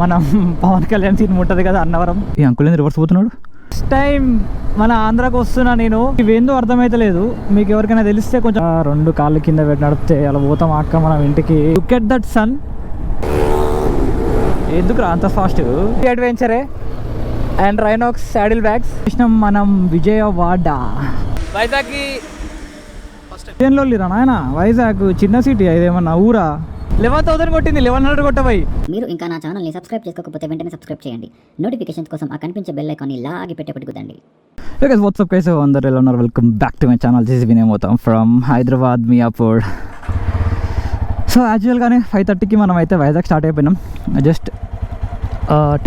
మనం పవన్ కళ్యాణ్ సీన్ ఉంటుంది కదా అన్నవరం. ఈ అంకుల్ ఏంది రివర్స్ పోతున్నాడు? ఫస్ట్ టైం మన ఆంధ్రాకి వస్తున్నా నేను. ఇవేందో అర్థమైతలేదు. మీకు ఎవరికైనా తెలిస్తే కొంచెం 2 కాళ్ళు కింద పెట్టి నడిపితే అలా పోతాం అక్క మనం ఇంటికి. Look at that sun. ఎందుకు అంత ఫాస్ట్? అడ్వెంచరే అండ్ రైనాక్స్ శాడిల్ బ్యాగ్స్ మనం విజయవాడ వైజాగ్కి ట్రైన్లో లేరా నాయన. వైజాగ్ చిన్న సిటీ, ఇదేమన్నా ఊరా? 11,000 కొట్టింది, 1100 కొట్టబోయి. మీరు ఇంకా నా ఛానల్ని సబ్స్క్రైబ్ చేసుకోకపోతే వెంటనే సబ్స్క్రైబ్ చేయండి. నోటిఫికేషన్స్ కోసం ఆ కనిపించే బెల్ ఐకాన్ని లాగి పెట్టేపట్టుకుదండి. ఓకే, వాట్సాప్ కైసే అందరు ఎలా ఉన్నారు? Welcome back to my channel. This Vinay Motam from Hyderabad Miyapur. So యాక్చువల్గానే 5:30కి మనం అయితే వైజాగ్ స్టార్ట్ అయిపోయినాం. జస్ట్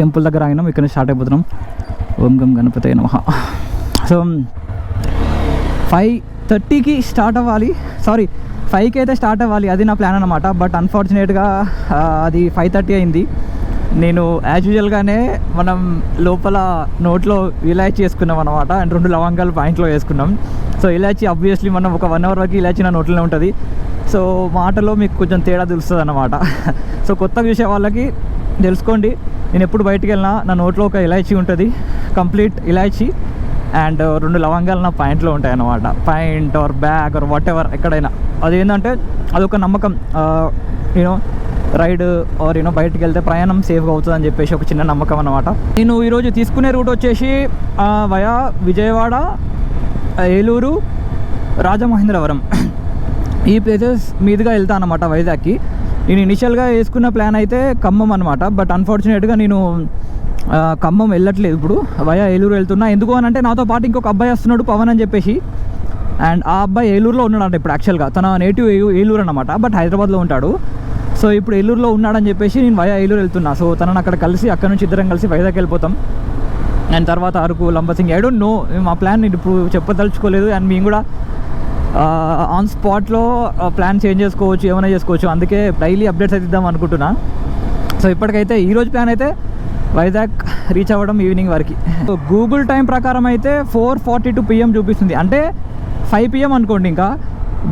టెంపుల్ దగ్గర ఆగినాం, ఇక్కడ స్టార్ట్ అయిపోతున్నాం. ఓం గం గణపతి నమః. సో 5:30కి స్టార్ట్ అవ్వాలి, సారీ 5కి అయితే స్టార్ట్ అవ్వాలి, అది నా ప్లాన్ అనమాట. బట్ అన్ఫార్చునేట్గా అది 5:30 అయింది. నేను యాజ్ యూజువల్గానే మనం లోపల నోట్లో ఇలాచీ వేసుకున్నాం అనమాట, అండ్ 2 లవంగాలు పాయింట్లో వేసుకున్నాం. సో ఇలాచీ ఆబ్వియస్లీ మనం ఒక 1 అవర్ వరకు ఇలాచీ నా నోట్లోనే ఉంటుంది. సో మాటలో మీకు కొంచెం తేడా తెలుస్తుంది అన్నమాట. సో కొత్తగా చూసే వాళ్ళకి తెలుసుకోండి, నేను ఎప్పుడు బయటికి వెళ్ళినా నా నోట్లో ఒక ఇలాచీ ఉంటుంది, కంప్లీట్ ఇలాచీ, అండ్ 2 లవంగాలు నా పాయింట్లో ఉంటాయి అన్నమాట. Point or bag or whatever ఎక్కడైనా. అదేంటంటే అదొక నమ్మకం, యూనో రైడ్ ఆర్ యూనో బయటికి వెళ్తే ప్రయాణం సేఫ్గా అవుతుంది అని చెప్పేసి ఒక చిన్న నమ్మకం అన్నమాట. నేను ఈరోజు తీసుకునే రూట్ వచ్చేసి వయా విజయవాడ, ఏలూరు, రాజమహేంద్రవరం ఈ ప్లేసెస్ మీదుగా వెళ్తాను అనమాట వైజాగ్కి. నేను ఇనిషియల్గా వేసుకున్న ప్లాన్ అయితే ఖమ్మం అనమాట. బట్ అన్ఫార్చునేట్గా నేను ఖమ్మం వెళ్ళట్లేదు, ఇప్పుడు వయా ఏలూరు వెళ్తున్నా. ఎందుకు అని అంటే నాతో పాటు ఇంకొక అబ్బాయి వస్తున్నాడు, పవన్ అని చెప్పేసి. అండ్ ఆ అబ్బాయి ఏలూరులో ఉన్నాడంట ఇప్పుడు. యాక్చువల్గా తన నేటివ్ ఏలూరు అనమాట, బట్ హైదరాబాద్లో ఉంటాడు. సో ఇప్పుడు ఏలూరులో ఉన్నాడని చెప్పేసి నేను వయా ఏలూరు వెళ్తున్నా. సో తనను అక్కడ కలిసి అక్కడ నుంచి ఇద్దరం కలిసి వైజాగ్ వెళ్ళిపోతాం. అండ్ తర్వాత Araku, Lambasingi, I don't know, మా ప్లాన్ నేను ఇప్పుడు చెప్పదలుచుకోలేదు. అండ్ మేము కూడా ఆన్ స్పాట్లో ప్లాన్ చేంజ్ చేసుకోవచ్చు, ఏమైనా చేసుకోవచ్చు. అందుకే డైలీ అప్డేట్స్ అయితే ఇద్దాం అనుకుంటున్నా. సో ఇప్పటికైతే ఈరోజు ప్లాన్ అయితే వైజాగ్ రీచ్ అవ్వడం ఈవినింగ్ వరకు. సో గూగుల్ టైం ప్రకారం అయితే 4:42 PM చూపిస్తుంది, అంటే 5 PM అనుకోండి ఇంకా.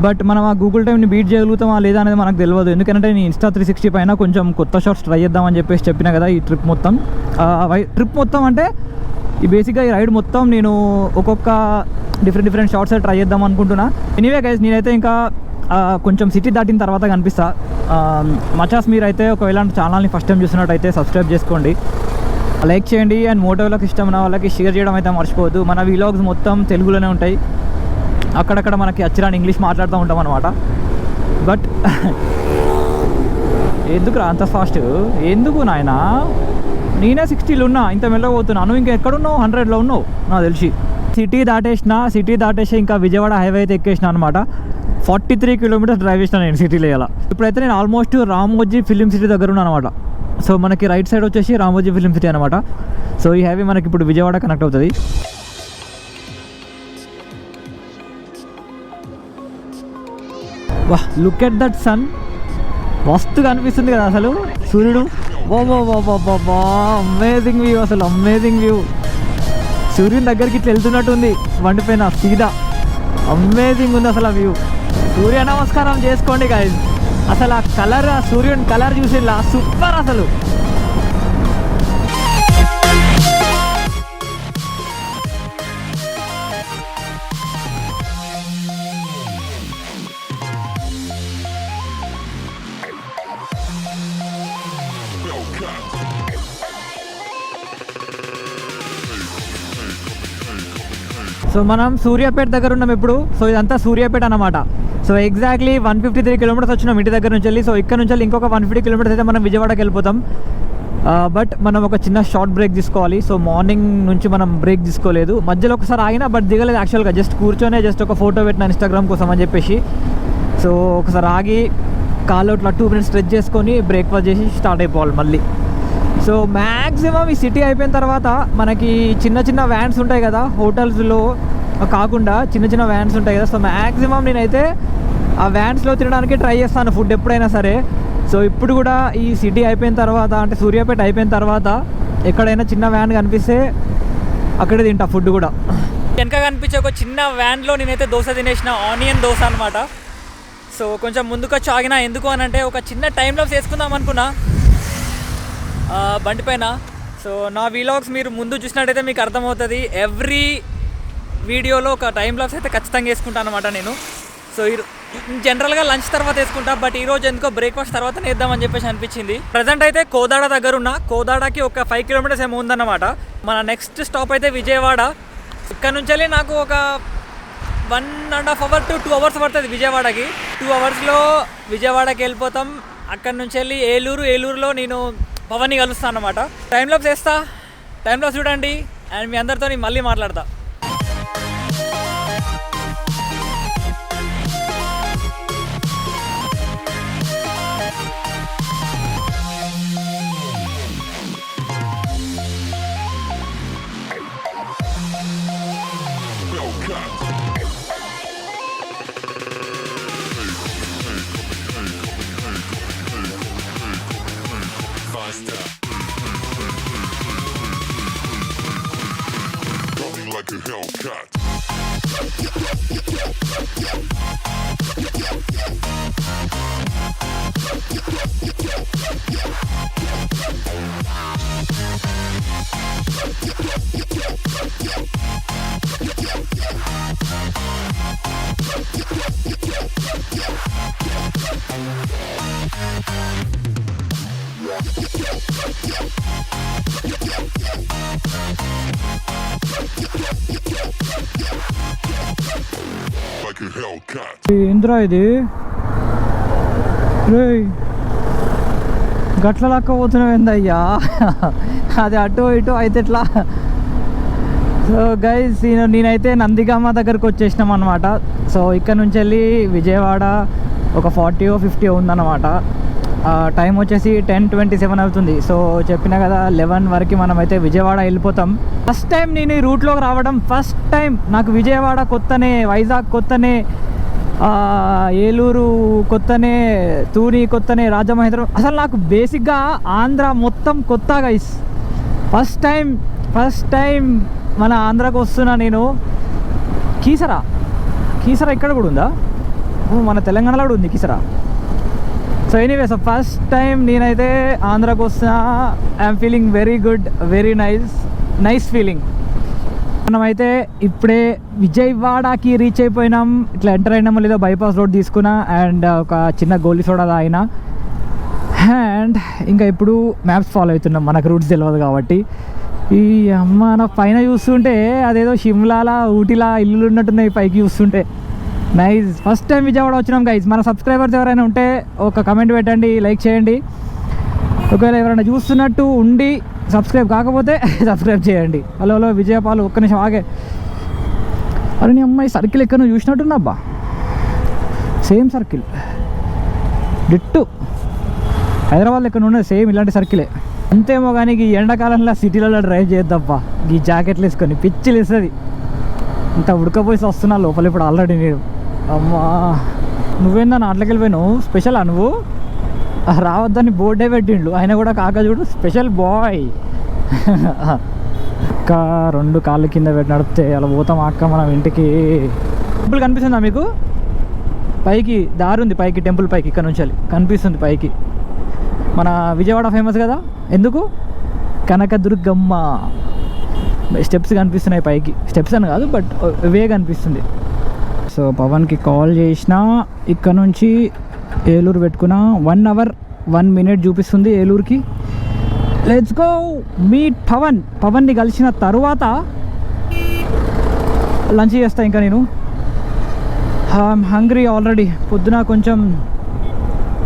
బట్ మనం ఆ గూగుల్ టైంని బీట్ చేయగలుగుతామా లేదా అనేది మనకు తెలియదు. ఎందుకంటే నేను ఇన్స్టా 360 పైన కొంచెం కొత్త షార్ట్స్ ట్రై చేద్దామని చెప్పేసి చెప్పినా కదా. ఈ ట్రిప్ మొత్తం అంటే ఈ బేసిక్గా ఈ రైడ్ మొత్తం నేను ఒక్కొక్క డిఫరెంట్ షార్ట్స్ ట్రై చేద్దాం అనుకుంటున్నా. ఎనీవే గైస్, నేనైతే ఇంకా కొంచెం సిటీ దాటిన తర్వాత కనిపిస్తా. మచాస్ మీరైతే ఒకవేళ ఛానల్ని ఫస్ట్ టైం చూస్తున్నట్టయితే సబ్స్క్రైబ్ చేసుకోండి, లైక్ చేయండి, అండ్ మోటోలకు ఇష్టం ఉన్న వాళ్ళకి షేర్ చేయడం అయితే మర్చిపోవద్దు. మన వీలాగ్స్ మొత్తం తెలుగులోనే ఉంటాయి, అక్కడక్కడ మనకి అచ్చిరాని ఇంగ్లీష్ మాట్లాడుతూ ఉంటాం అనమాట. బట్ ఎందుకు అంత ఫాస్ట్? ఎందుకు నాయనా? నేనే 60లో ఉన్నా, ఇంత మెల్లగా పోతున్నాను. ఇంకా ఎక్కడున్నావు? 100లో ఉన్నావు నాకు తెలిసి. సిటీ దాటేసి ఇంకా విజయవాడ హైవే అయితే ఎక్కేసిన అనమాట. 43 కిలోమీటర్స్ డ్రైవ్ చేసిన నేను సిటీలో. ఇలా ఇప్పుడైతే నేను ఆల్మోస్ట్ రామోజీ ఫిలిం సిటీ దగ్గర ఉన్నా అనమాట. సో మనకి రైట్ సైడ్ వచ్చేసి రామోజీ ఫిలిం సిటీ అనమాట. సో ఈ హైవే మనకి ఇప్పుడు విజయవాడ కనెక్ట్ అవుతుంది. వాహ్, లుక్ ఎట్ దట్ సన్. మస్తుగా అనిపిస్తుంది కదా అసలు సూర్యుడు. బా అమేజింగ్ వ్యూ, అసలు అమేజింగ్ వ్యూ. సూర్యుని దగ్గరికి ఇట్లా వెళ్తున్నట్టు ఉంది వండిపోయిన సీదా. అమేజింగ్ ఉంది అసలు ఆ వ్యూ. సూర్య నమస్కారం చేసుకోండి గాయ్స్. అసలు ఆ కలర్, ఆ సూర్యుని కలర్ చూసేలా సూపర్ అసలు. సో మనం సూర్యాపేట దగ్గర ఉన్నాం ఇప్పుడు. సో ఇదంతా సూర్యాపేట అన్నమాట. సో ఎగ్జాక్ట్లీ 153 కిలోమీటర్స్ వచ్చినాం ఇంటి దగ్గర నుంచి వెళ్ళి. సో ఇక్కడ నుంచి వెళ్ళి ఇంకొక 150 కిలోమీటర్స్ అయితే మనం విజయవాడకి వెళ్ళిపోతాం. బట్ మనం ఒక చిన్న షార్ట్ బ్రేక్ తీసుకోవాలి. సో మార్నింగ్ నుంచి మనం బ్రేక్ తీసుకోలేదు, మధ్యలో ఒకసారి ఆగినా బట్ దిగలేదు యాక్చువల్గా. జస్ట్ కూర్చొనే జస్ట్ ఒక ఫోటో పెట్టిన ఇన్స్టాగ్రామ్ కోసం అని చెప్పేసి. సో ఒకసారి ఆగి కాళ్ళు ఇట్లా 2 minutes స్ట్రెచ్ చేసుకొని బ్రేక్ఫాస్ట్ చేసి స్టార్ట్ అయిపోవాలి మళ్ళీ. సో మ్యాక్సిమం ఈ సిటీ అయిపోయిన తర్వాత మనకి చిన్న వ్యాన్స్ ఉంటాయి కదా, హోటల్స్లో కాకుండా చిన్న వ్యాన్స్ ఉంటాయి కదా. సో మ్యాక్సిమం నేనైతే ఆ వ్యాన్స్లో తినడానికి ట్రై చేస్తాను ఫుడ్ ఎప్పుడైనా సరే. సో ఇప్పుడు కూడా ఈ సిటీ అయిపోయిన తర్వాత, అంటే సూర్యాపేట అయిపోయిన తర్వాత ఎక్కడైనా చిన్న వ్యాన్ కనిపిస్తే అక్కడే తింటా ఫుడ్ కూడా. వెనక కనిపించే ఒక చిన్న వ్యాన్లో నేనైతే దోశ తినేసిన, ఆనియన్ దోశ అనమాట. సో కొంచెం ముందుకు వచ్చి ఆగినా, ఎందుకు అని అంటే ఒక చిన్న టైం లాప్స్ వేసుకుందాం అనుకున్నా. బండి పైన. సో నా వీలాగ్స్ మీరు ముందు చూసినట్టయితే మీకు అర్థమవుతుంది. ఎవ్రీ వీడియోలో ఒక టైం లాప్స్ అయితే ఖచ్చితంగా వేసుకుంటాను అనమాట నేను. సో జనరల్గా లంచ్ తర్వాత వేసుకుంటా, బట్ ఈరోజు ఎందుకో బ్రేక్ఫాస్ట్ తర్వాత వేద్దామని చెప్పేసి అనిపించింది. ప్రజెంట్ అయితే కోదాడ దగ్గర ఉన్న, కోదాడకి ఒక 5 కిలోమీటర్స్ ఏమో ఉందన్నమాట. మన నెక్స్ట్ స్టాప్ అయితే విజయవాడ. ఇక్కడ నుంచి వెళ్ళి నాకు ఒక 1.5 hours to 2 hours పడుతుంది విజయవాడకి. 2 hours విజయవాడకి వెళ్ళిపోతాం. అక్కడ నుంచి వెళ్ళి ఏలూరులో నేను పవన్ని కలుస్తాను అనమాట. టైం లాప్స్ వేస్తా, టైం లాప్స్ చూడండి అండ్ మీ అందరితో నేను మళ్ళీ మాట్లాడతా. Like a Hellcat. Like a Hellcat. ఏంద్రా ఇది రే, గట్ల లక్క పోతున్నావు ఏందయ్యా? అది అటు ఇటు అయితే ఎట్లా? సో గైస్ నేనైతే నందిగామ దగ్గరకు వచ్చేసినాం అనమాట. సో ఇక్కడ నుంచి వెళ్ళి విజయవాడ ఒక 40 or 50 ఉందన్నమాట. టైం వచ్చేసి 10:27 అవుతుంది. సో చెప్పినా కదా 11 వరకు మనమైతే విజయవాడ వెళ్ళిపోతాం. ఫస్ట్ టైం నేను ఈ రూట్లోకి రావడం, ఫస్ట్ టైం నాకు విజయవాడ కొత్తనే, వైజాగ్ కొత్తనే, ఏలూరు కొత్తనే, తూని కొత్తనే, రాజమహేంద్రం. అసలు నాకు బేసిక్గా ఆంధ్ర మొత్తం కొత్త గైస్. ఫస్ట్ టైం మన ఆంధ్రాకు వస్తున్నా నేను. కీసరా ఇక్కడ కూడా ఉందా? మన తెలంగాణలో కూడా ఉంది Keesara. So anyway, so first time నేనైతే ఆంధ్రాకు వస్తున్నా. I'm feeling very good, very nice feeling. మనమైతే ఇప్పుడే విజయవాడకి రీచ్ అయిపోయినాం. ఇట్లా ఎంటర్ అయినామో లేదో బైపాస్ రోడ్ తీసుకున్నా అండ్ ఒక చిన్న గోలీ సోడా తాగిన. అండ్ ఇంకా ఇప్పుడు మ్యాప్స్ ఫాలో అవుతున్నాం, మనకు రూట్స్ తెలియదు కాబట్టి. ఈ అమ్మ నాకు పైన చూస్తుంటే అదేదో షిమ్లాలా ఊటీలా ఇల్లులు ఉన్నట్టున్నాయి పైకి చూస్తుంటే. నైస్. ఫస్ట్ టైం విజయవాడ వచ్చినాం గైజ్. మన సబ్స్క్రైబర్స్ ఎవరైనా ఉంటే ఒక కమెంట్ పెట్టండి, లైక్ చేయండి. ఒకవేళ ఎవరైనా చూస్తున్నట్టు ఉండి సబ్స్క్రైబ్ కాకపోతే సబ్స్క్రైబ్ చేయండి. హలో విజయపాలు, ఒక్క నిమిషం ఆగే. అరే నీ అమ్మాయి సర్కిల్ ఎక్కడ నువ్వు చూసినట్టున్నా అబ్బా, సేమ్ సర్కిల్ డిట్టు హైదరాబాద్లో ఎక్కడ ఉన్నది సేమ్ ఇలాంటి సర్కిలే. అంతేమో కానీ ఈ ఎండాకాలంలో సిటీలలో డ్రైవ్ చేద్దాబ్బా. ఈ జాకెట్లు వేసుకొని పిచ్చిలు వేస్తుంది. ఇంత ఉడకపోసి వస్తున్నా లోపల ఇప్పుడు ఆల్రెడీ. నేను అమ్మా నువ్వేందా నాట్లకి వెళ్ళిపోయినావు? స్పెషలా నువ్వు? రావద్దని బోర్డే పెట్టిండు ఆయన కూడా. కాక చూడు స్పెషల్ బాయ్. ఇంకా 2 కాళ్ళు కింద పెట్టి నడిపితే అలా పోతాం అక్క మనం ఇంటికి. టెంపుల్ కనిపిస్తుందా మీకు? పైకి దారి ఉంది, పైకి టెంపుల్ పైకి ఇక్కడ నుంచి కనిపిస్తుంది పైకి. మన విజయవాడ ఫేమస్ కదా, ఎందుకు? కనకదుర్గమ్మ స్టెప్స్ కనిపిస్తున్నాయి పైకి. స్టెప్స్ అని కాదు బట్ వే కనిపిస్తుంది. సో పవన్కి కాల్ చేసిన, ఇక్కడ నుంచి ఏలూరు పెట్టుకున్నా. 1 hour 1 minute చూపిస్తుంది ఏలూరుకి. లెట్స్ గో మీట్ పవన్ని కలిసిన తర్వాత లంచ్ చేస్తా. ఇంకా నేను ఐఎమ్ హంగ్రీ ఆల్రెడీ. పొద్దున కొంచెం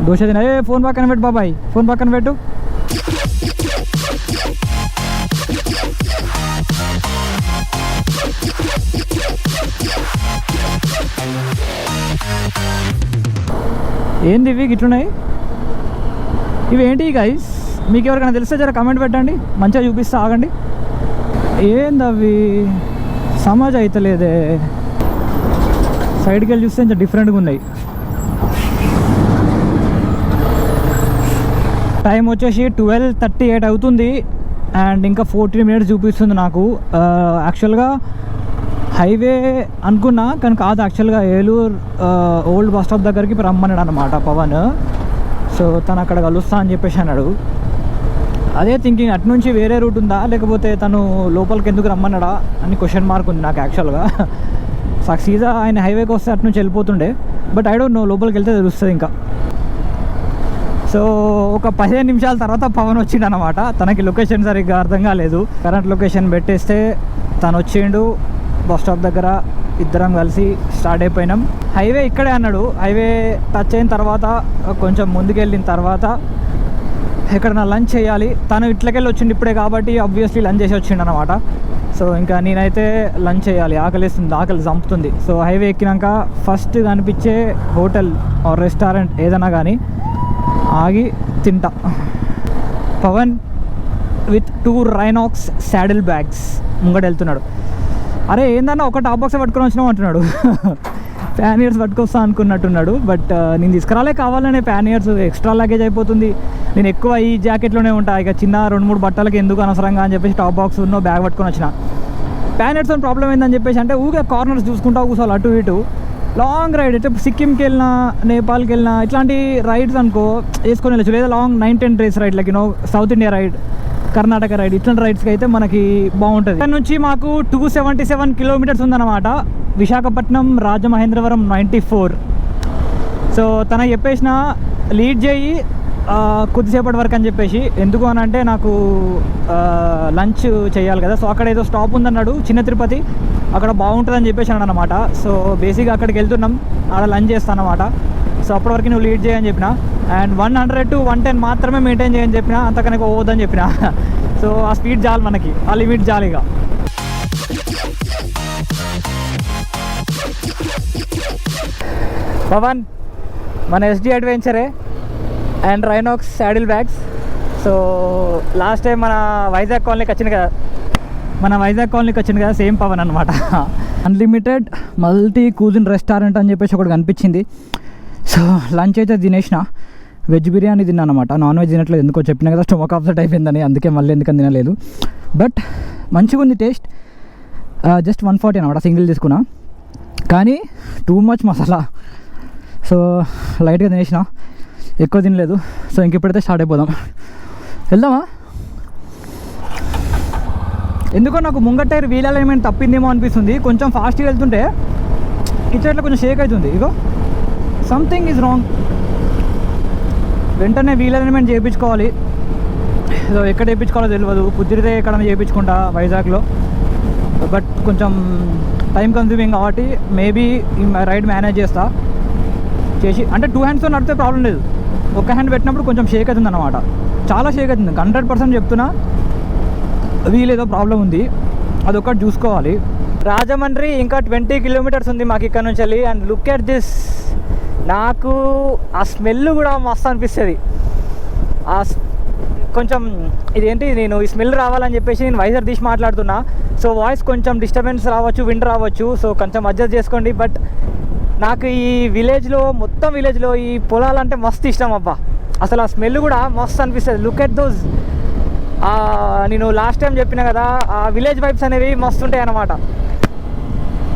దోశ తిన. ఫోన్ పక్కన పెట్టు బాబాయ్, ఫోన్ పక్కన పెట్టు. ఏంది ఇవి గిట్లున్నాయి? ఇవి ఏంటి గైస్? మీకు ఎవరికైనా తెలిస్తే జర కమెంట్ పెట్టండి, మంచిగా చూపిస్తా. ఆగండి. ఏంది అవి? సమాజ్ అవుతలేదే. సైడ్కి వెళ్ళి చూస్తే కొంచెం డిఫరెంట్గా ఉన్నాయి. టైం వచ్చేసి 12:38 అవుతుంది అండ్ ఇంకా 14 minutes చూపిస్తుంది నాకు. యాక్చువల్గా హైవే అనుకున్నా కానీ కాదు, యాక్చువల్గా ఏలూరు ఓల్డ్ బస్ స్టాప్ దగ్గరికి రమ్మన్నాడు అనమాట పవన్. సో తను అక్కడ కలుస్తా అని చెప్పేసి అన్నాడు. అదే థింకింగ్, అటు నుంచి వేరే రూట్ ఉందా లేకపోతే తను లోపలికి ఎందుకు రమ్మన్నాడా అని క్వశ్చన్ మార్క్ ఉంది నాకు యాక్చువల్గా. సీదా ఆయన హైవేకి వస్తే అటు నుంచి వెళ్ళిపోతుండే, బట్ ఐ డోంట్ నో, లోపలికి వెళ్తే తెలుస్తుంది ఇంకా. సో ఒక 15 నిమిషాల తర్వాత పవన్ వచ్చిండు అనమాట. తనకి లొకేషన్ సరిగ్గా అర్థం కాలేదు. కరెంట్ లొకేషన్ పెట్టేస్తే తను వచ్చిండు. బస్ స్టాప్ దగ్గర ఇద్దరం కలిసి స్టార్ట్ అయిపోయినాం. హైవే ఇక్కడే అన్నాడు. హైవే టచ్ అయిన తర్వాత కొంచెం ముందుకెళ్ళిన తర్వాత ఎక్కడన్నా లంచ్ చేయాలి. తను ఇట్లకెళ్ళి వచ్చిండు ఇప్పుడే కాబట్టి ఆబ్వియస్లీ లంచ్ చేసి వచ్చిండు అనమాట. సో ఇంకా నేనైతే లంచ్ చేయాలి, ఆకలిస్తుంది, ఆకలి చంపుతుంది. సో హైవే ఎక్కినాక ఫస్ట్ కనిపించే హోటల్ ఆర్ రెస్టారెంట్ ఏదైనా కానీ ఆగి తింటా. Pawan with 2 Rynox saddle bags ముంగట వెళ్తున్నాడు. అరే ఏందన్నా ఒక టాప్ బాక్స్ పట్టుకొని వచ్చినావు అంటున్నాడు. ప్యానియర్స్ పట్టుకొస్తా అనుకున్నట్టున్నాడు. బట్ నేను తీసుకురాలే, కావాలనే ప్యానియర్స్ ఎక్స్ట్రా లగేజ్ అయిపోతుంది. నేను ఎక్కువ ఈ జాకెట్లోనే ఉంటా, ఇక చిన్న 2-3 బట్టలకి ఎందుకు అనవసరంగా అని చెప్పేసి టాప్ బాక్స్ ఉన్న బ్యాగ్ పట్టుకొని వచ్చిన. ప్యానియర్స్ ప్రాబ్లం ఏందని చెప్పేసి అంటే ఊగే కార్నర్స్ చూసుకుంటా కూర్చోవాలి అటు ఇటు. లాంగ్ రైడ్ అయితే సిక్కింకి వెళ్ళినా, నేపాల్కి వెళ్ళినా ఇట్లాంటి రైడ్స్ అనుకో వేసుకొని వెళ్ళచ్చు. లేదా long 9-10 days ride, like south India ride, Karnataka ride, ఇట్లాంటి రైడ్స్కి అయితే మనకి బాగుంటుంది. ఇక్కడ నుంచి మాకు 277 కిలోమీటర్స్ ఉందన్నమాట. విశాఖపట్నం రాజమహేంద్రవరం 94. సో తనకు చెప్పేసిన లీడ్ చేయి కొద్దిసేపటి వరకు అని చెప్పేసి. ఎందుకు అని అంటే నాకు లంచ్ చేయాలి కదా. సో అక్కడ ఏదో స్టాప్ ఉందన్నాడు, చిన్న తిరుపతి, అక్కడ బాగుంటుందని చెప్పేసి అన్నాడు అనమాట. సో బేసిక్గా అక్కడికి వెళ్తున్నాం, ఆడ లంచ్ చేస్తాను అనమాట. సో అప్పటివరకు నువ్వు లీడ్ చేయని చెప్పిన. అండ్ 100 to 110 మాత్రమే మెయింటైన్ చేయని చెప్పిన, అంతకనక పోవద్దని చెప్పిన. సో ఆ స్పీడ్ చాలు మనకి, ఆ లిమిట్ చాలు. ఇక పవన్ మన SD అడ్వెంచరే and Rynox saddle bags. So last time మన వైజాగ్ కాలనీకి వచ్చింది కదా, సేమ్ పవన్ అనమాట. అన్లిమిటెడ్ మల్టీ కూజిన్ రెస్టారెంట్ అని చెప్పేసి ఒకటి కనిపించింది. సో లంచ్ అయితే తినేసిన. వెజ్ బిర్యానీ తిన్నాను అనమాట. నాన్ వెజ్ తినట్లేదు, ఎందుకో చెప్పిన కదా స్టొమక్ అప్సెట్ అయిపోయిందని, అందుకే మళ్ళీ ఎందుకని తినలేదు. బట్ మంచిగా ఉంది టేస్ట్. జస్ట్ 140 అనమాట సింగిల్ తీసుకున్నా, కానీ టూ మచ్ మసాలా. సో లైట్గా తినేసిన, ఎక్కువ తినలేదు. సో ఇంకెప్పుడైతే స్టార్ట్ అయిపోదాం, వెళ్దామా. ఎందుకో నాకు ముంగట టైర్ వీల్ అలైన్మెంట్ తప్పిందేమో అనిపిస్తుంది. కొంచెం ఫాస్ట్గా వెళ్తుంటే ఇట్లా కొంచెం షేక్ అవుతుంది. ఇగో సంథింగ్ ఈజ్ రాంగ్. వెంటనే వీల్ అలైన్మెంట్ చేయించుకోవాలి. సో ఎక్కడ చేయించుకోవాలో తెలియదు. కుదిరితే ఎక్కడైనా చేయించుకుంటా వైజాగ్లో. బట్ కొంచెం టైం కన్స్యూమింగ్ కాబట్టి మేబీ ఈ రైడ్ మేనేజ్ చేస్తా చేసి. అంటే 2 హ్యాండ్స్తో నడితే ప్రాబ్లం లేదు, ఒక హ్యాండ్ పెట్టినప్పుడు కొంచెం షేక్ అవుతుంది అనమాట. చాలా షేక్ అవుతుంది, 100% చెప్తున్నా. వీల్ ఏదో ప్రాబ్లం ఉంది, అదొకటి చూసుకోవాలి. రాజమండ్రి ఇంకా 20 కిలోమీటర్స్ ఉంది మాకు ఇక్కడ నుంచి వెళ్ళి. And look at this. నాకు ఆ స్మెల్ కూడా మస్తు అనిపిస్తుంది. కొంచెం ఇదేంటి, నేను ఈ స్మెల్ రావాలని చెప్పేసి నేను వైజర్ తీసి మాట్లాడుతున్నా. సో వాయిస్ కొంచెం డిస్టర్బెన్స్ రావచ్చు, విండ్ రావచ్చు. సో కొంచెం అడ్జస్ట్ చేసుకోండి. బట్ నాకు ఈ విలేజ్లో, మొత్తం విలేజ్లో ఈ పొలాలంటే మస్తు ఇష్టం అబ్బా. అసలు ఆ స్మెల్ కూడా మస్తు అనిపిస్తుంది. Look at those. నేను లాస్ట్ టైం చెప్పిన కదా, ఆ విలేజ్ వైబ్స్ అనేవి మస్తు ఉంటాయి అన్నమాట.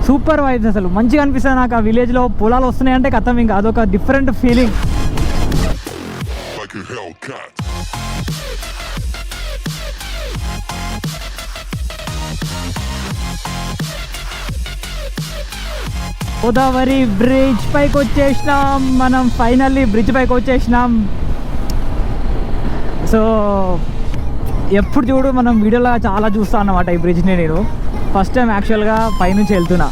సూపర్ వైబ్స్, అసలు మంచిగా అనిపిస్తుంది నాకు. ఆ విలేజ్లో పొలాలు వస్తున్నాయంటే కథం, ఇంకా అదొక డిఫరెంట్ ఫీలింగ్. గోదావరి బ్రిడ్జ్ పైకి వచ్చేసినాం మనం. ఫైనల్లీ బ్రిడ్జ్ పైకి వచ్చేసినాం. సో ఎప్పుడు చూడు మనం వీడియోలో చాలా చూస్తాను అన్నమాట ఈ బ్రిడ్జ్ని. నేను ఫస్ట్ టైం యాక్చువల్గా పైనుంచి వెళ్తున్నా.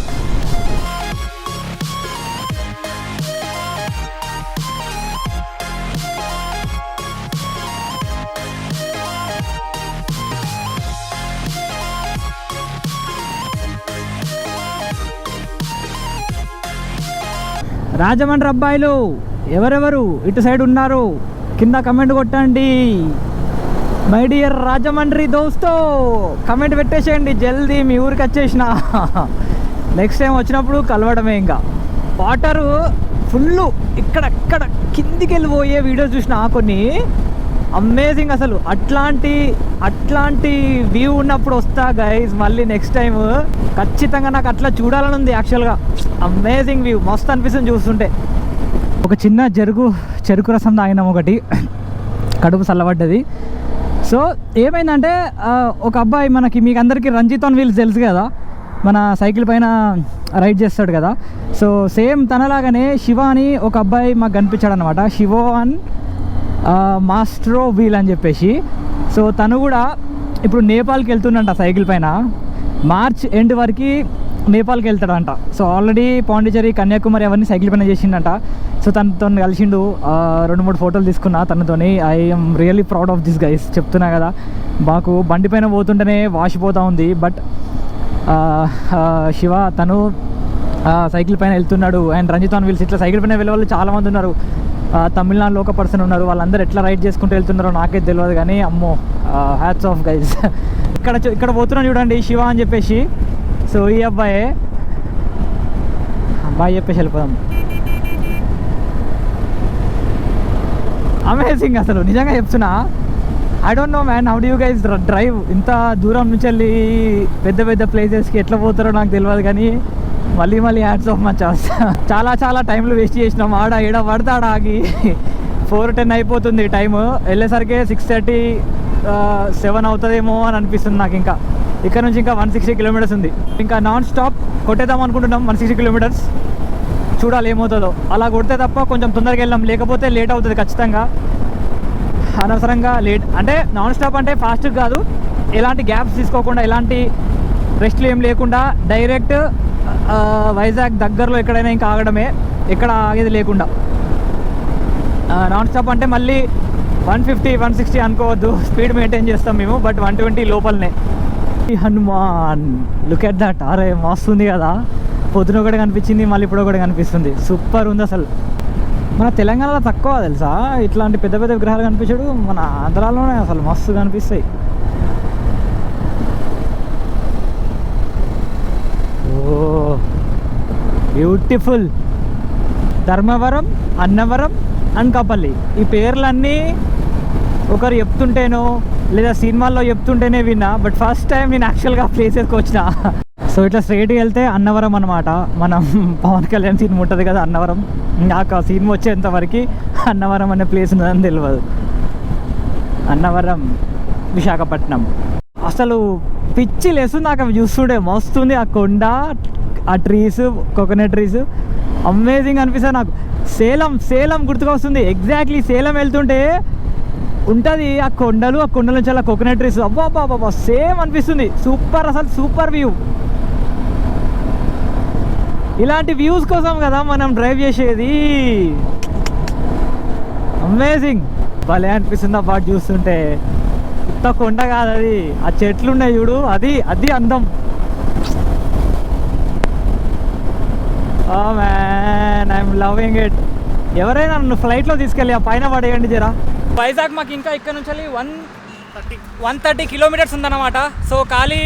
రాజమండ్రి అబ్బాయిలు ఎవరెవరు ఇటు సైడ్ ఉన్నారు కింద కమెంట్ కొట్టండి. మై డియర్ రాజమండ్రి దోస్తో కమెంట్ పెట్టేసేయండి జల్దీ. మీ ఊరికి వచ్చేసిన నెక్స్ట్ టైం వచ్చినప్పుడు కలవడమే. ఇంకా వాటరు ఫుల్ ఇక్కడక్కడ కిందికి వెళ్ళిపోయే వీడియోస్ చూసిన కొన్ని, అమేజింగ్ అసలు. అట్లాంటి వ్యూ ఉన్నప్పుడు వస్తా గైస్ మళ్ళీ నెక్స్ట్ టైం. ఖచ్చితంగా నాకు అట్లా చూడాలని ఉంది యాక్చువల్గా. అమేజింగ్ వ్యూ, మస్తు అనిపిస్తుంది చూస్తుంటే. ఒక చిన్న చెరుకు రసం తాగినాం ఒకటి, కడుపు చల్లబడ్డది. సో ఏమైందంటే ఒక అబ్బాయి మీకు అందరికీ రంజిత్ ఆన్ వీల్స్ తెలుసు కదా, మన సైకిల్ పైన రైడ్ చేస్తాడు కదా. సో సేమ్ తనలాగానే శివ అని ఒక అబ్బాయి మాకు కనిపించాడు అనమాట. శివో అన్ మాస్ట్రో వీల్ అని చెప్పేసి. సో తను కూడా ఇప్పుడు నేపాల్కి వెళ్తుండంట సైకిల్ పైన. మార్చ్ ఎండ్ వరకు నేపాల్కి వెళ్తాడంట. సో ఆల్రెడీ పాండిచేరి, కన్యాకుమారి అవన్నీ సైకిల్ పైన చేసిండంట. సో తనతో కలిసిండు, 2-3 ఫోటోలు తీసుకున్నా తనతోని. I'm really proud of this guys. చెప్తున్నా కదా, మాకు బండి పైన పోతుంటేనే వాసిపోతూ ఉంది. బట్ శివ తను సైకిల్ పైన వెళ్తున్నాడు. అండ్ రంజిత్ ఆన్ వీల్స్ ఇట్లా సైకిల్ పైన వెళ్ళే వాళ్ళు చాలామంది ఉన్నారు. తమిళనాడులో ఒక పర్సన్ ఉన్నారు. వాళ్ళందరూ ఎట్లా రైడ్ చేసుకుంటూ వెళ్తున్నారో నాకే తెలియదు కానీ అమ్మో, హ్యాట్స్ ఆఫ్ గైస్. ఇక్కడ పోతున్నాను చూడండి, శివ అని చెప్పేసి. సో ఈ అబ్బాయి చెప్పేసి వెళ్ళిపోదాం. అమేజింగ్ అసలు, నిజంగా చెప్తున్నా. I don't know man, how do you guys drive? ఇంత దూరం నుంచి వెళ్ళి పెద్ద పెద్ద ప్లేసెస్కి ఎట్లా పోతారో నాకు తెలియదు కానీ మళ్ళీ హ్యాట్స్ ఆఫ్ మచాస్. చాలా టైంలు వేస్ట్ చేసినాం. ఏడ పడతాడు ఆగి 4:10 అయిపోతుంది టైము. వెళ్ళేసరికి 6:30, 7 అవుతుందేమో అని అనిపిస్తుంది నాకు. ఇక్కడ నుంచి ఇంకా 160 కిలోమీటర్స్ ఉంది. ఇంకా నాన్ స్టాప్ కొట్టేద్దాం అనుకుంటున్నాం 160 కిలోమీటర్స్. చూడాలి ఏమవుతుందో. అలా కొడితే తప్ప కొంచెం తొందరగా వెళ్ళాం, లేకపోతే లేట్ అవుతుంది ఖచ్చితంగా. అనవసరంగా లేట్ అంటే నాన్ స్టాప్ అంటే ఫాస్ట్ కాదు, ఎలాంటి గ్యాప్స్ తీసుకోకుండా, ఎలాంటి రెస్ట్లు ఏం లేకుండా డైరెక్ట్ వైజాగ్ దగ్గరలో ఎక్కడైనా ఇంకా ఆగడమే, ఎక్కడ ఆగేది లేకుండా. నాన్ స్టాప్ అంటే మళ్ళీ 150, 160 అనుకోవద్దు, స్పీడ్ మెయింటైన్ చేస్తాం మేము. బట్ 120 లోపలనే. Hanuman, look at that. అరే మస్తుంది కదా, పొద్దున ఒకటి కనిపించింది, మళ్ళీ ఇప్పుడు ఒకటి కనిపిస్తుంది. సూపర్ ఉంది అసలు. మన తెలంగాణలో తక్కువ తెలుసా ఇట్లాంటి పెద్ద పెద్ద విగ్రహాలు కనిపించాడు. మన ఆంధ్రాలోనే అసలు మస్తు కనిపిస్తాయి. ఓ బ్యూటిఫుల్. ధర్మవరం, అన్నవరం, అనకాపల్లి, ఈ పేర్లన్నీ ఒకరు చెప్తుంటేనో లేదా సినిమాల్లో చెప్తుంటేనే విన్నా. బట్ ఫస్ట్ టైం నేను యాక్చువల్గా ప్లేసెస్కి వచ్చిన. సో ఇట్లా స్ట్రైట్గా వెళ్తే అన్నవరం అనమాట. మనం పవన్ కళ్యాణ్ సినిమా ఉంటుంది కదా అన్నవరం, నాకు ఆ సినిమా వచ్చేంతవరకు అన్నవరం అనే ప్లేస్ ఉందని తెలియదు. అన్నవరం, విశాఖపట్నం. అసలు పిచ్చి లేస్తుంది నాకు అవి చూస్తుండే. మస్తుంది ఆ కొండ, ఆ ట్రీస్, కోకోనట్ ట్రీస్, అమేజింగ్ అనిపిస్తుంది నాకు. సేలం గుర్తుకు వస్తుంది. ఎగ్జాక్ట్లీ సేలం వెళ్తుంటే ఉంటుంది ఆ కొండలు, ఆ కొండల నుంచి అలా కోకోనట్ ట్రీస్. అబ్బా సేమ్ అనిపిస్తుంది. సూపర్, అసలు సూపర్ వ్యూ. ఇలాంటి వ్యూస్ కోసం కదా మనం డ్రైవ్ చేసేది. అమేజింగ్, భలే అనిపిస్తుంది ఆ పాట చూస్తుంటే. ఇంత కొండ కాదు అది, ఆ చెట్లు ఉన్నాయి చూడు, అది అందం. Oh man, I'm loving it. ఎవరైనా నన్ను ఫ్లైట్లో తీసుకెళ్ళి ఆ పైన పడేయండి జరా. వైజాగ్ మాకు ఇంకా ఇక్కడ నుంచి 130 కిలోమీటర్స్ ఉందన్నమాట. సో ఖాళీ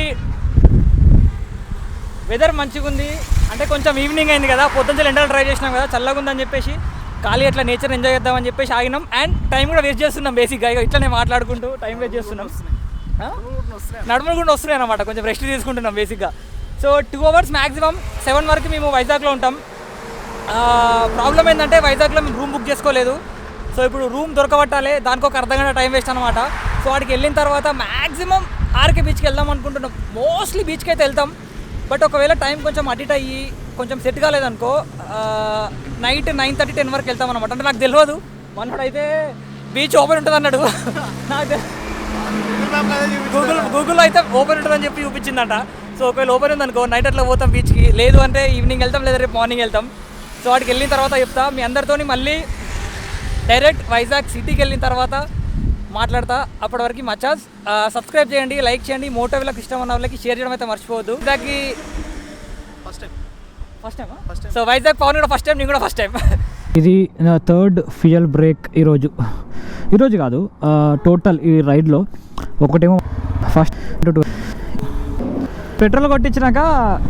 వెదర్ మంచిగా ఉంది. అంటే కొంచెం ఈవినింగ్ అయింది కదా, పొద్దున్న ఎండలు డ్రైవ్ చేసినాం కదా, చల్లగా ఉందని చెప్పేసి ఖాళీ అట్లా నేచర్ ఎంజాయ్ చేద్దామని చెప్పేసి ఆగినాం. అండ్ టైం కూడా వేస్ట్ చేస్తున్నాం బేసిక్గా. ఇట్లనే మాట్లాడుకుంటూ టైం వేస్ట్ చేస్తున్నాం. నడుములు కూడా వస్తున్నాయి అన్నమాట, కొంచెం రెస్ట్ తీసుకుంటున్నాం బేసిక్గా. సో 2 అవర్స్ మ్యాక్సిమం 7 వరకు మేము వైజాగ్లో ఉంటాం. ప్రాబ్లం ఏంటంటే వైజాగ్లో మేము రూమ్ బుక్ చేసుకోలేదు. సో ఇప్పుడు రూమ్ దొరకబట్టాలి, దానికి ఒక అర్ధగంట టైం వేస్ట్ అనమాట. సో వాడికి వెళ్ళిన తర్వాత మ్యాక్సిమం ఆర్కే బీచ్కి వెళ్దాం అనుకుంటున్నాం. మోస్ట్లీ బీచ్కి అయితే వెళ్తాం. బట్ ఒకవేళ టైం కొంచెం అడిట్ అయ్యి కొంచెం సెట్ కాలేదనుకో నైట్ 9:30, 10 వరకు వెళ్తాం అనమాట. అంటే నాకు తెలియదు, మనోడైతే బీచ్ ఓపెన్ ఉంటుంది అన్నాడు. నాకు గూగుల్లో అయితే ఓపెన్ ఉంటుందని చెప్పి చూపించిందంట. సో ఒకవేళ ఓపెన్ ఉందనుకో నైట్ అట్లా పోతాం బీచ్కి, లేదు అంటే ఈవినింగ్ వెళ్తాం, లేదా రేపు మార్నింగ్ వెళ్తాం. సో వాడికి వెళ్ళిన తర్వాత చెప్తా మీ అందరితోని. మళ్ళీ డైరెక్ట్ వైజాగ్ సిటీకి వెళ్ళిన తర్వాత మాట్లాడతా. అప్పటి వరకు మచాస్ సబ్స్క్రైబ్ చేయండి, లైక్ చేయండి. మోటో వీళ్ళకి ఇష్టం ఉన్న వాళ్ళకి షేర్ చేయడం అయితే మర్చిపోవద్దు. వైజాగ్కి first time. So Vizag Pavan కూడా ఫస్ట్ టైం, నేను కూడా ఫస్ట్ టైం. ఇది నా 3rd ఫ్యూయల్ బ్రేక్ ఈరోజు కాదు, టోటల్ ఈ రైడ్లో. ఒకటేమో ఫస్ట్ పెట్రోల్ కొట్టించినాక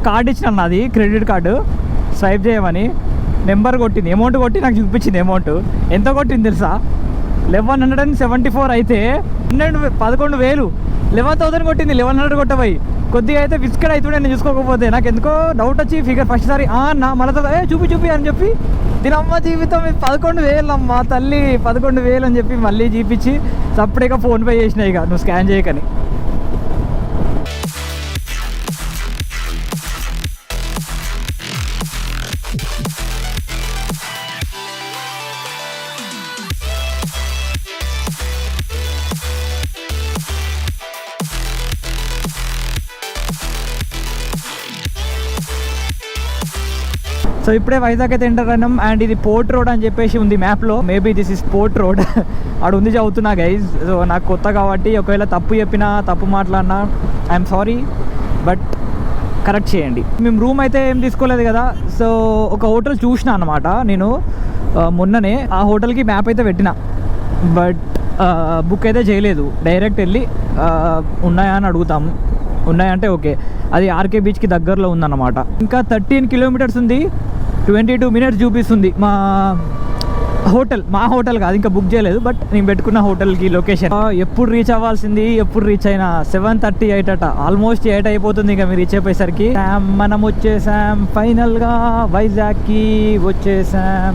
కార్డు ఇచ్చిన, నాది క్రెడిట్ కార్డు, స్వైప్ చేయమని. నెంబర్ కొట్టింది, అమౌంట్ కొట్టి నాకు చూపించింది. అమౌంట్ ఎంత కొట్టింది తెలుసా? 1174 అయితే 11,000 11,000 కొట్టింది, 1100 కొట్టబోయి. కొద్దిగా అయితే బిస్కెట్ అవుతుండే నేను చూసుకోకపోతే. నాకు ఎందుకో డౌట్ వచ్చి ఫిగర్ ఫస్ట్ సారి అన్న మళ్ళీ చూపి అని చెప్పి దీనమ్మ జీవితం 11,000 అమ్మ తల్లి, 11,000 అని చెప్పి మళ్ళీ చూపించి సపరేట్గా ఫోన్పే చేసినాయి ఇక నువ్వు స్కాన్ చేయకని. సో ఇప్పుడే వైజాగ్ అయితే ఎంటర్ అయినాం. అండ్ ఇది పోర్ట్ రోడ్ అని చెప్పేసి ఉంది మ్యాప్లో. Maybe this is port road అక్కడ ఉంది చదువుతున్నా గైజ్. సో నాకు కొత్త కాబట్టి ఒకవేళ తప్పు చెప్పినా తప్పు మాట్లాడినా ఐఎమ్ సారీ, బట్ కరెక్ట్ చేయండి. మేము రూమ్ అయితే ఏం తీసుకోలేదు కదా. సో ఒక హోటల్ చూసిన అనమాట నేను మొన్ననే. ఆ హోటల్కి మ్యాప్ అయితే పెట్టిన, బట్ బుక్ అయితే చేయలేదు. డైరెక్ట్ వెళ్ళి ఉన్నాయా అని అడుగుతాము. ఉన్నాయంటే ఓకే. అది ఆర్కే బీచ్కి దగ్గరలో ఉందన్నమాట. ఇంకా 13 కిలోమీటర్స్ ఉంది, 22 మినిట్స్ చూపిస్తుంది మా హోటల్ కాదు, ఇంకా బుక్ చేయలేదు. బట్ నేను పెట్టుకున్న హోటల్కి లొకేషన్. ఎప్పుడు రీచ్ అవ్వాల్సింది, ఎప్పుడు రీచ్ అయినా 7:38 అట. ఆల్మోస్ట్ 8 అయిపోతుంది ఇంకా మీరు రీచ్ అయిపోయేసరికి. మనం వచ్చేసాం ఫైనల్గా వైజాగ్కి. వచ్చేసాం.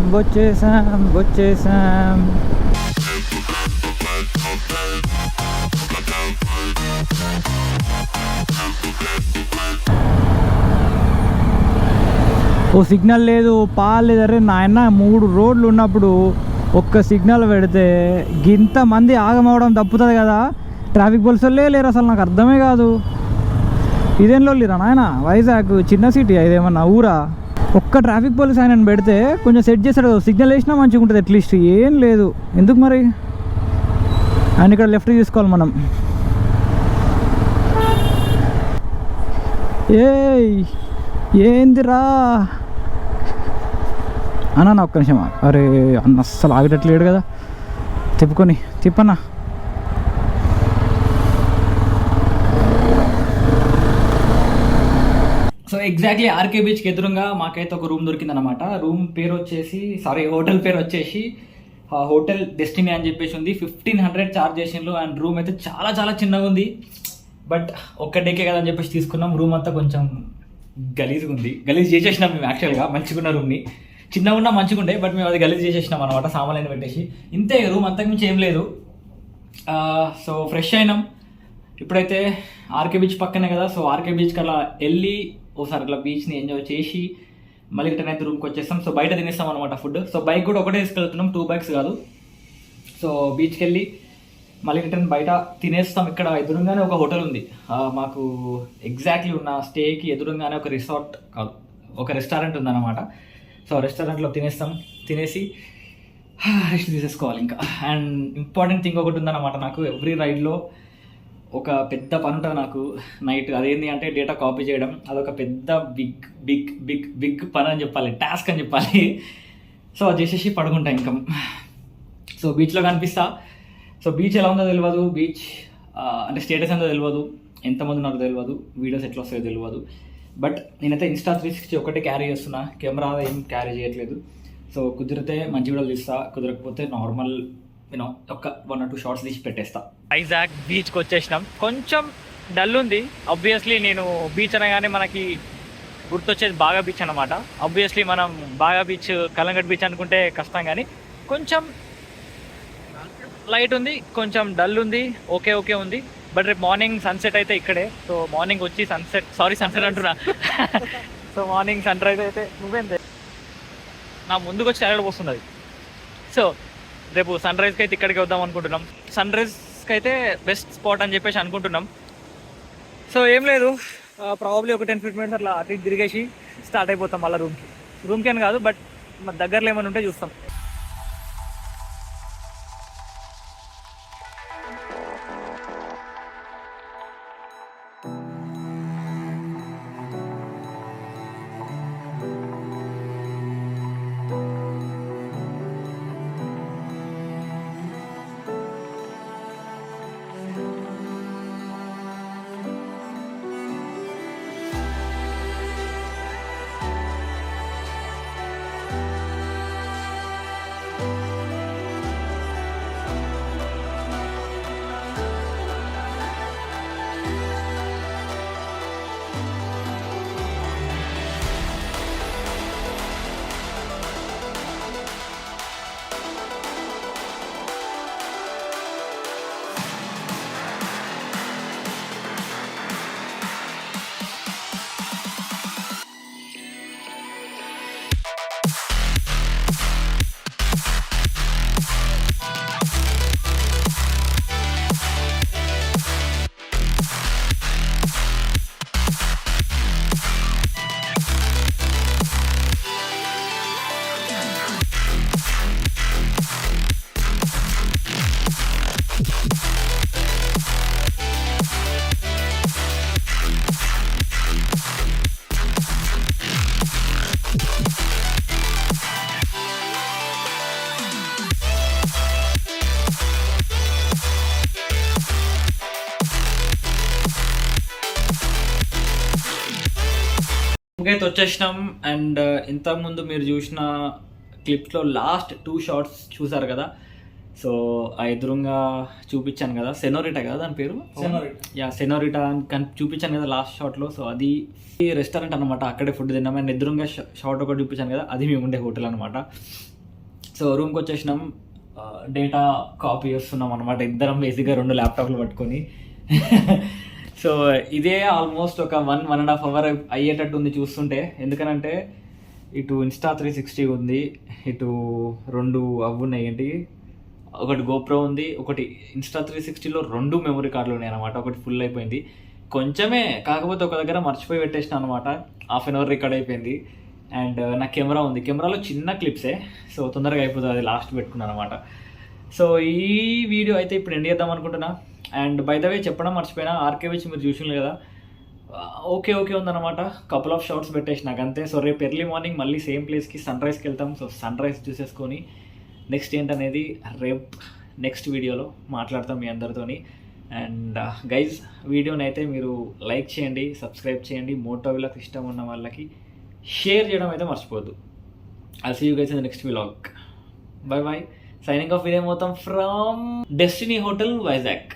ఓ సిగ్నల్ లేదు, పాలేదు. అరే నాయన 3 రోడ్లు ఉన్నప్పుడు ఒక్క సిగ్నల్ పెడితే గింత మంది ఆగమవడం తప్పుతుంది కదా. ట్రాఫిక్ పోలీసులే లేరు అసలు, నాకు అర్థమే కాదు. ఇదేం లోలిరా నాయన, వైజాగ్ చిన్న సిటీ, ఇదేమన్నా ఊరా? ఒక్క ట్రాఫిక్ పోలీస్ ఆయన పెడితే కొంచెం సెట్ చేస్తాడు, సిగ్నల్ వేసినా మంచిగా ఉంటుంది అట్లీస్ట్. ఏం లేదు, ఎందుకు మరి? అండ్ ఇక్కడ లెఫ్ట్ తీసుకోవాలి మనం. ఏందిరా అన్న, ఒక్క నిమిషం. అరే అన్న అస్సలు ఆగేటట్లేడు కదా, తిప్పన్నా. సో ఎగ్జాక్ట్లీ ఆర్కే బీచ్కి ఎదురుగా మాకైతే ఒక రూమ్ దొరికిందనమాట. హోటల్ పేరు వచ్చేసి హోటల్ డెస్టినీ అని చెప్పేసి ఉంది. 1,500 ఛార్జ్ చేసిండ్రు. అండ్ రూమ్ అయితే చాలా చాలా చిన్నగా ఉంది. బట్ ఒక్క డేకే కదా అని చెప్పేసి తీసుకున్నాం. రూమ్ అంతా కొంచెం గలీజ్ చేసేసినాం మేము. యాక్చువల్గా మంచిగున్న రూమ్ని, చిన్నగా ఉన్నా మంచిగా ఉండే, బట్ మేము అది గలీజ్ చేసేసినాం అనమాట, సామాన్లు పెట్టేసి. ఇంతే, రూమ్ అంతకు మించి ఏం లేదు. సో ఫ్రెష్ అయినాం. ఇప్పుడైతే ఆర్కే బీచ్ పక్కనే కదా, సో ఆర్కే బీచ్కి అలా వెళ్ళి ఓసారి అట్లా బీచ్ని ఎంజాయ్ చేసి మళ్ళీ రిటర్న్ అయితే రూమ్కి వచ్చేస్తాం. సో బయట తినేస్తాం అనమాట ఫుడ్. సో బైక్ కూడా ఒకటే తీసుకెళ్తున్నాం, 2 బైక్స్ కాదు. సో బీచ్కి వెళ్ళి మళ్ళీ రిటర్న్ బయట తినేస్తాం. ఇక్కడ ఎదురుగానే ఒక హోటల్ ఉంది మాకు. ఎగ్జాక్ట్లీ ఉన్న స్టేకి ఎదురుగానే ఒక రెస్టారెంట్ ఉందన్నమాట. సో రెస్టారెంట్లో తినేసి రెస్ట్ తీసేసుకోవాలి ఇంకా. అండ్ ఇంపార్టెంట్ థింగ్ ఒకటి ఉందన్నమాట నాకు. ఎవ్రీ రైడ్లో ఒక పెద్ద పని ఉంటుంది నాకు నైట్. అదేంటి అంటే డేటా కాపీ చేయడం. అదొక పెద్ద బిగ్ పని అని చెప్పాలి, టాస్క్ అని చెప్పాలి. సో అది చేసేసి పడుకుంటా ఇంకా. సో బీచ్లో కనిపిస్తా. సో బీచ్ ఎలా ఉందో తెలియదు, బీచ్ అంటే స్టేటస్ ఎంతో తెలియదు, ఎంతమంది ఉన్నారో తెలియదు, వీడియోస్ ఎట్లా వస్తాయో తెలియదు. బట్ నేనైతే Insta 360 ఒకటే క్యారీ చేస్తున్నా, కెమెరా ఏం క్యారీ చేయట్లేదు. సో కుదిరితే మంచి వీడియోలు తీస్తా, కుదరకపోతే నార్మల్ ఒక 1 or 2 షార్ట్స్ తీసి పెట్టేస్తా. వైజాగ్ బీచ్కి వచ్చేసినాం. కొంచెం డల్ ఉంది. ఆబ్వియస్లీ నేను బీచ్ అనగానే మనకి గుర్తొచ్చేది బాగా బీచ్ అనమాట. ఆబ్వియస్లీ మనం బాగా బీచ్, కలంగట్ బీచ్ అనుకుంటే కష్టం, కానీ కొంచెం లైట్ ఉంది, కొంచెం డల్ ఉంది, ఓకే ఉంది. బట్ రేపు మార్నింగ్ సన్సెట్ అయితే ఇక్కడే. సో మార్నింగ్ వచ్చి సన్సెట్ అంటున్నా. సో మార్నింగ్ సన్ రైజ్ అయితే నువ్వేంతే నా ముందుకు వచ్చి టైర్డ్ పోస్తుంది అది. సో రేపు సన్ రైజ్కి అయితే ఇక్కడికి వద్దాం అనుకుంటున్నాం. సన్ రైజ్కి అయితే బెస్ట్ స్పాట్ అని చెప్పేసి అనుకుంటున్నాం. సో ఏం లేదు, ప్రాబబ్లీ ఒక 10-15 minutes అట్లా అటు తిరిగేసి స్టార్ట్ అయిపోతాం మళ్ళీ రూమ్కి అని కాదు, బట్ మన దగ్గరలో ఏమైనా ఉంటే చూస్తాం. రూమ్కి అయితే వచ్చేసినాం. అండ్ ఇంతకుముందు మీరు చూసిన క్లిప్స్లో లాస్ట్ 2 షార్ట్స్ చూసారు కదా. సో ఆ ఎదురుగా చూపించాను కదా, సెనోరిటా కదా దాని పేరు, సెనోరిటా అని చూపించాను కదా లాస్ట్ షాట్లో. సో అది రెస్టారెంట్ అనమాట, అక్కడే ఫుడ్ తిన్నాం. అండ్ ఎదురుగా షార్ట్ ఒకటి చూపించాను కదా, అది మేము ఉండే హోటల్ అనమాట. సో రూమ్కి వచ్చేసినాం, డేటా కాపీ చేస్తున్నాం అనమాట ఇద్దరం, బేసిక్గా 2 ల్యాప్టాప్లు పట్టుకొని. సో ఇదే ఆల్మోస్ట్ ఒక 1.5 అవర్ అయ్యేటట్టు ఉంది చూస్తుంటే. ఎందుకనంటే ఇటు ఇన్స్టా 360 ఉంది, ఇటు 2 ఉన్నాయి ఏంటి, ఒకటి గోప్రో ఉంది, ఒకటి ఇన్స్టా 360లో 2 మెమరీ కార్డులు ఉన్నాయి అనమాట. ఒకటి ఫుల్ అయిపోయింది కొంచెమే, కాకపోతే ఒక దగ్గర మర్చిపోయి పెట్టేసిన అనమాట, హాఫ్ అన్ అవర్ రికార్డ్ అయిపోయింది. అండ్ నా కెమెరా ఉంది, కెమెరాలో చిన్న క్లిప్సే, సో తొందరగా అయిపోతుంది, అది లాస్ట్ పెట్టుకున్నాను అనమాట. సో ఈ వీడియో అయితే ఇప్పుడు ఎండ్ చేద్దాం అనుకుంటున్నా. అండ్ బై ద వే చెప్పడం మర్చిపోయినా, ఆర్కేవిచ్ మీరు చూసినారు కదా, ఓకే ఉందన్నమాట. కపుల్ ఆఫ్ షార్ట్స్ పెట్టేసి నాకు అంతే. సో రేపు ఎర్లీ మార్నింగ్ మళ్ళీ సేమ్ ప్లేస్కి సన్ రైజ్కి వెళ్తాం. సో సన్ రైజ్ చూసేసుకొని నెక్స్ట్ ఏంటనేది రేపు నెక్స్ట్ వీడియోలో మాట్లాడతాం మీ అందరితోని. అండ్ గైజ్ వీడియోని అయితే మీరు లైక్ చేయండి, సబ్స్క్రైబ్ చేయండి, మోటో వ్లాగ్స్ ఇష్టం ఉన్న వాళ్ళకి షేర్ చేయడం అయితే మర్చిపోద్దు. I'll see you guys in the next vlog. Bye signing off. ఇదే మొత్తం ఫ్రమ్ డెస్టినీ హోటల్ వైజాగ్.